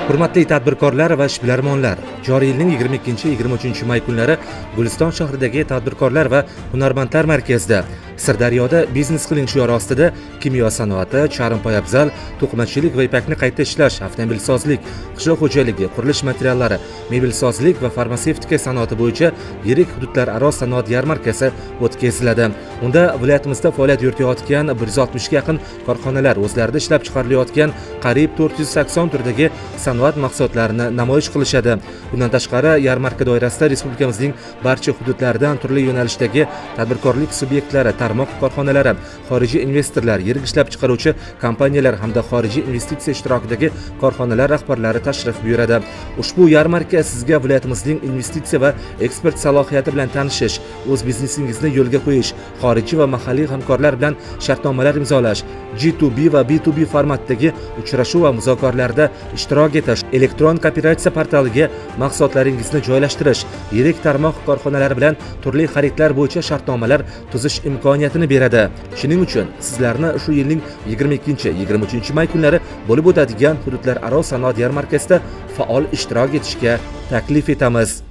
Hurmatli tadbirkorlar va ishbilarmonlar, joriy yilning 22-23 may kunlari Guliston shahridagi Tadbirkorlar va hunarmandlar markazida Sirdaryoda biznes qiling shiori ostida kimyo sanoati, charm poyabzal, to'qimachilik va ipakni qayta ishlash, avtomobilsozlik, qishloq xo'jaligi, qurilish materiallari, mebelsozlik va farmatsevtika sanoati bo'yicha yirik hududlararo sanoat yarmarkasi o'tkaziladi. Unda viloyatimizda faoliyat yuritayotgan 160 ga yaqin korxonalar o'zlarida ishlab chiqarilayotgan qariyb 480 turdagi sanoat mahsulotlarini namoyish qilishadi. Bundan tashqari, yarmarka doirasida respublikamizning barcha hududlaridan turli yo'nalishdagi tadbirkorlik subyektlari, tarmoq korxonalari, xorijiy investorlar, yirik ishlab chiqaruvchi kompaniyalar hamda xorijiy investitsiya ishtirokidagi korxonalar rahbarlari tashrif buyuradi. Ushbu yarmarka sizga viloyatimizning investitsiya va eksport salohiyati bilan tanishish, o'z biznesingizni yo'lga qo'yish, xorijiy va mahalliy hamkorlar bilan shartnomalar imzolash, G2B va B2B formatdagi uchrashuv va muzokaralarda ishtirok etish, elektron kooperatsiya portaliga mahsulotlaringizni joylashtirish, yirik tarmoq korxonalari bilan turli xaridlar bo'yicha shartnomalar tuzish imkoniyatini beradi. Shuning uchun sizlarni shu yilning 22-23 may kunlari bo'lib o'tadigan hududlararo sanoat yarmarkasida faol ishtirok etishga taklif etamiz.